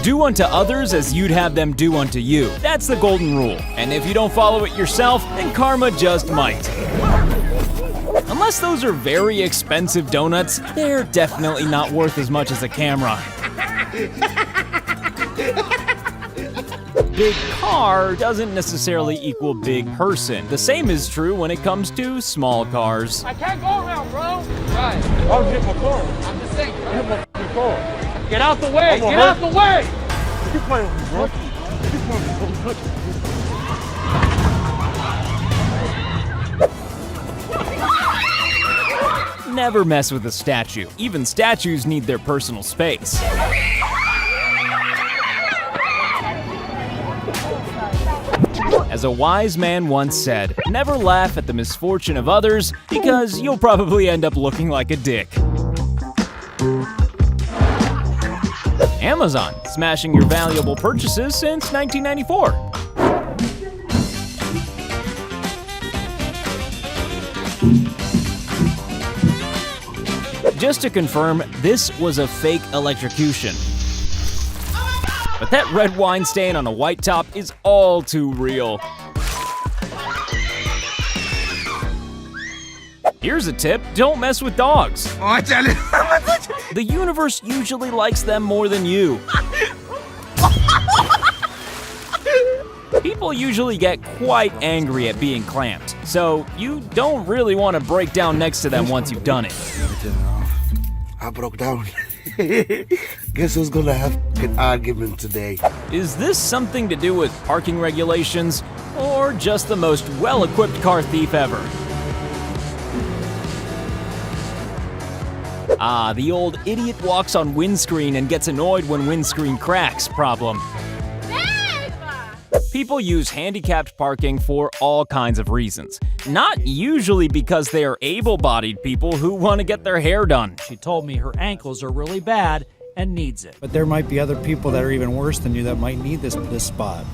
Do unto others as you'd have them do unto you. That's the golden rule. And if you don't follow it yourself, then karma just might. Unless those are very expensive donuts, they're definitely not worth as much as a camera. Big car doesn't necessarily equal big person. The same is true when it comes to small cars. I can't go around, bro. Right. I'll hit my car. I'm just saying. I hit my car. Get out the way. Get out the way. You playing with me, bro? You playing with me? Never mess with a statue. Even statues need their personal space. As a wise man once said, never laugh at the misfortune of others because you'll probably end up looking like a dick. Amazon, smashing your valuable purchases since 1994. Just to confirm, this was a fake electrocution. But that red wine stain on a white top is all too real. Here's a tip, don't mess with dogs. The universe usually likes them more than you. People usually get quite angry at being clamped, so you don't really want to break down next to them once you've done it. I broke down. Guess who's gonna have an argument today? Is this something to do with parking regulations, or just the most well-equipped car thief ever? Ah, the old idiot walks on windscreen and gets annoyed when windscreen cracks problem. People use handicapped parking for all kinds of reasons. Not usually because they are able-bodied people who want to get their hair done. She told me her ankles are really bad and needs it. But there might be other people that are even worse than you that might need this spot.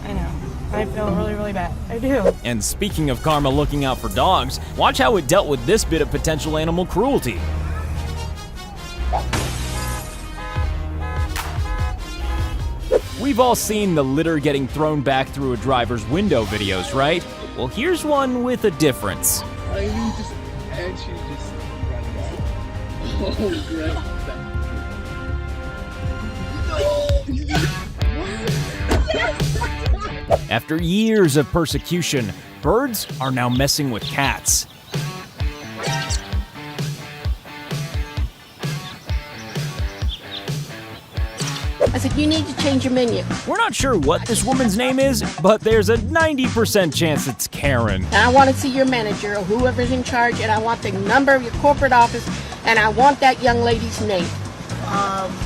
I know. I feel really, really bad. I do. And speaking of karma looking out for dogs, watch how it dealt with this bit of potential animal cruelty. We've all seen the litter getting thrown back through a driver's window videos, right? Well, here's one with a difference. And she just Oh, great. After years of persecution, birds are now messing with cats. I said, you need to change your menu. We're not sure what this woman's name is, but there's a 90% chance it's Karen. And I want to see your manager or whoever's in charge, and I want the number of your corporate office, and I want that young lady's name.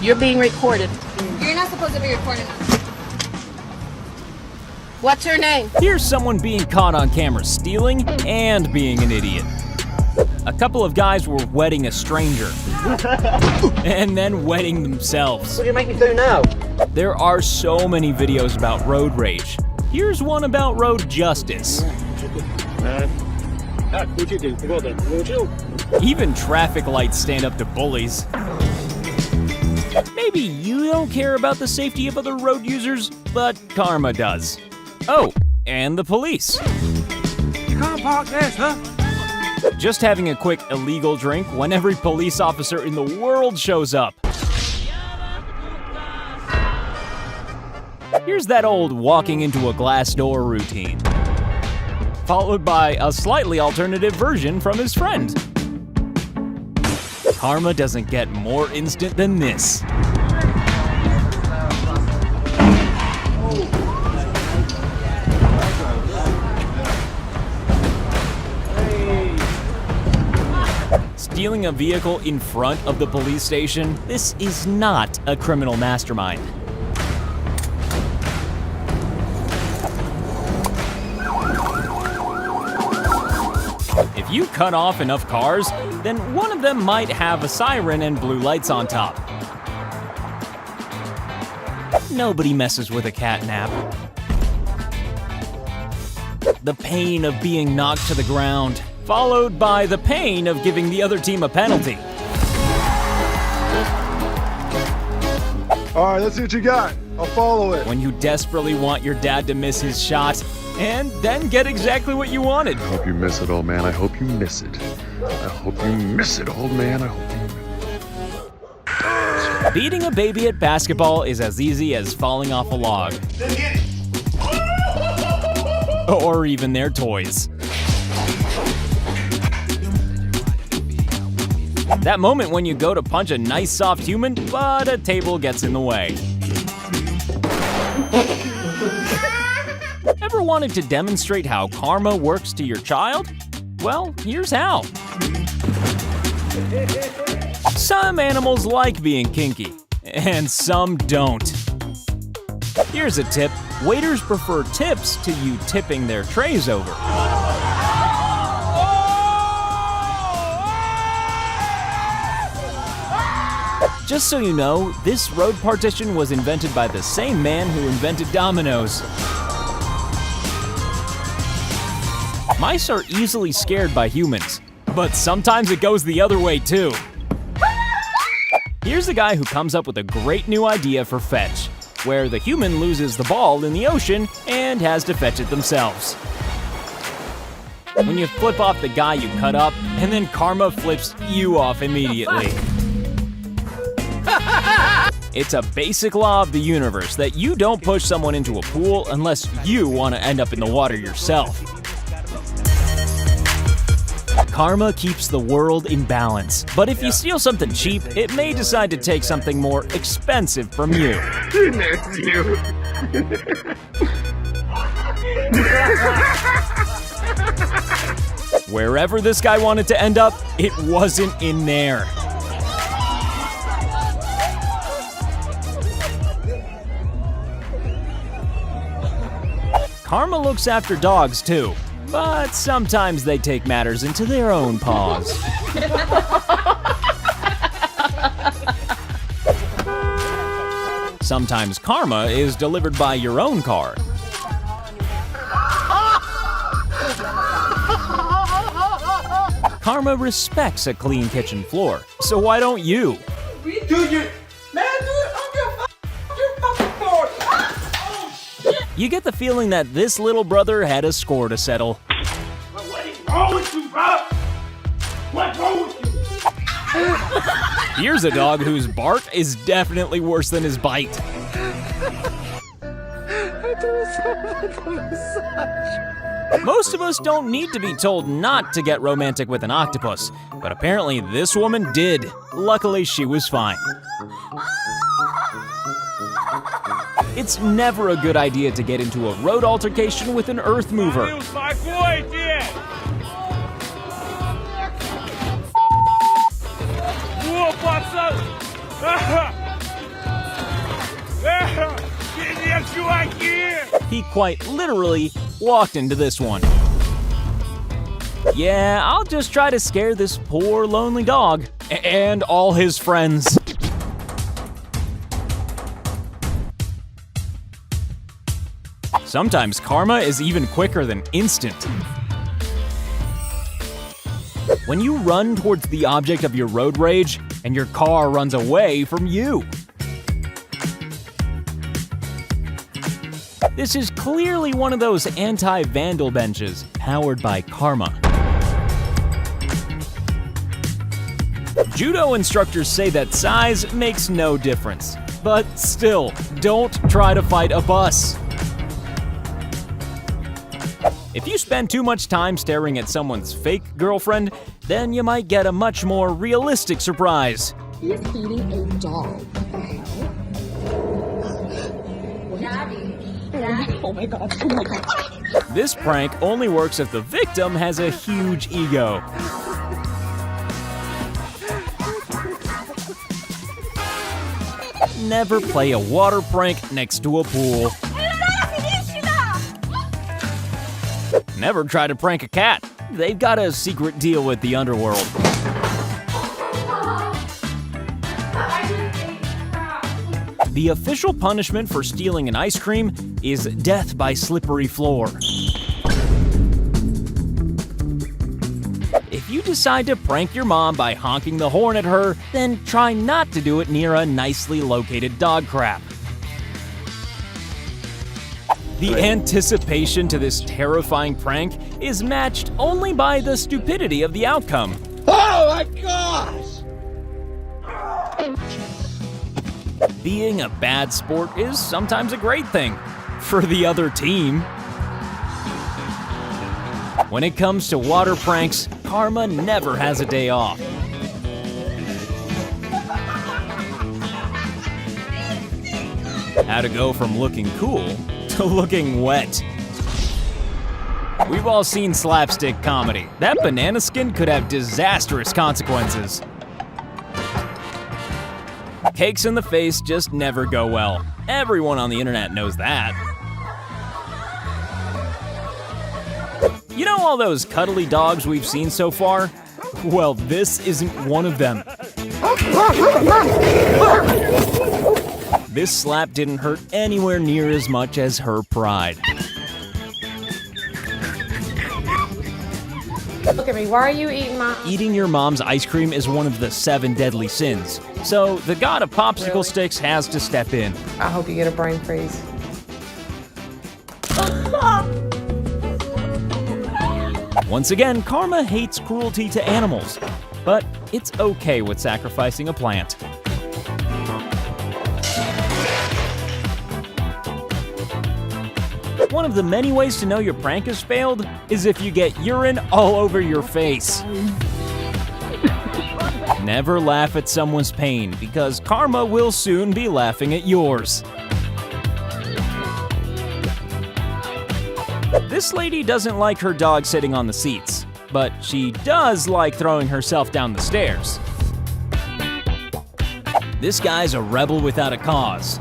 You're being recorded. You're not supposed to be recording us. What's her name? Here's someone being caught on camera stealing and being an idiot. A couple of guys were wedding a stranger. And then wedding themselves. What do you make me do now? There are so many videos about road rage. Here's one about road justice. Even traffic lights stand up to bullies. Maybe you don't care about the safety of other road users, but karma does. Oh, and the police. You can't park there, sir. Just having a quick illegal drink when every police officer in the world shows up. Here's that old walking into a glass door routine, followed by a slightly alternative version from his friend. Karma doesn't get more instant than this. Stealing a vehicle in front of the police station, this is not a criminal mastermind. If you cut off enough cars, then one of them might have a siren and blue lights on top. Nobody messes with a cat nap. The pain of being knocked to the ground, followed by the pain of giving the other team a penalty. All right, let's see what you got. I'll follow it. When you desperately want your dad to miss his shot, and then get exactly what you wanted. I hope you miss it, old man. I hope you miss it. I hope you miss it, old man. I hope you miss it. Beating a baby at basketball is as easy as falling off a log. Or even their toys. That moment when you go to punch a nice soft human, but a table gets in the way. Ever wanted to demonstrate how karma works to your child? Well, here's how. Some animals like being kinky, and some don't. Here's a tip. Waiters prefer tips to you tipping their trays over. Just so you know, this road partition was invented by the same man who invented dominoes. Mice are easily scared by humans, but sometimes it goes the other way too. Here's a guy who comes up with a great new idea for fetch, where the human loses the ball in the ocean and has to fetch it themselves. When you flip off the guy you cut up, and then karma flips you off immediately. It's a basic law of the universe that you don't push someone into a pool unless you want to end up in the water yourself. Karma keeps the world in balance, but if you steal something cheap, it may decide to take something more expensive from you. Wherever this guy wanted to end up, it wasn't in there. Karma looks after dogs too, but sometimes they take matters into their own paws. Sometimes karma is delivered by your own car. Karma respects a clean kitchen floor, so why don't you? You get the feeling that this little brother had a score to settle. What is wrong with you, bro? What's wrong with you? Here's a dog whose bark is definitely worse than his bite. Most of us don't need to be told not to get romantic with an octopus, but apparently this woman did. Luckily, she was fine. It's never a good idea to get into a road altercation with an earth mover. He quite literally walked into this one. Yeah, I'll just try to scare this poor lonely dog and all his friends. Sometimes karma is even quicker than instant. When you run towards the object of your road rage and your car runs away from you. This is clearly one of those anti-vandal benches powered by karma. Judo instructors say that size makes no difference, but still, don't try to fight a bus. If you spend too much time staring at someone's fake girlfriend, then you might get a much more realistic surprise. He's eating a dog. What the hell? Daddy. Oh my god. Oh my god. This prank only works if the victim has a huge ego. Never play a water prank next to a pool. Never try to prank a cat. They've got a secret deal with the underworld. The official punishment for stealing an ice cream is death by slippery floor. If If you decide to prank your mom by honking the horn at her, then try not to do it near a nicely located dog crap. The anticipation to this terrifying prank is matched only by the stupidity of the outcome. Oh my gosh! Being a bad sport is sometimes a great thing for the other team. When it comes to water pranks, Karma never has a day off. How to go from looking cool to looking wet. We've all seen slapstick comedy. That banana skin could have disastrous consequences. Cakes in the face just never go well. Everyone on the internet knows that. You know all those cuddly dogs we've seen so far? Well, this isn't one of them. This slap didn't hurt anywhere near as much as her pride. Look at me. Why are you eating my... Eating your mom's ice cream is one of the 7 deadly sins, so the god of popsicle sticks has to step in. I hope you get a brain freeze. Once again, Karma hates cruelty to animals, but it's okay with sacrificing a plant. One of the many ways to know your prank has failed is if you get urine all over your face. Never laugh at someone's pain, because Karma will soon be laughing at yours. This lady doesn't like her dog sitting on the seats, but she does like throwing herself down the stairs. This guy's a rebel without a cause.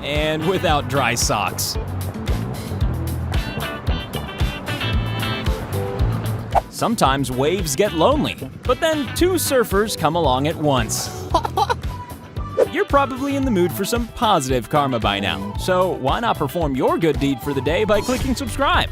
And without dry socks. Sometimes waves get lonely, but then 2 surfers come along at once. You're probably in the mood for some positive karma by now, so why not perform your good deed for the day by clicking subscribe?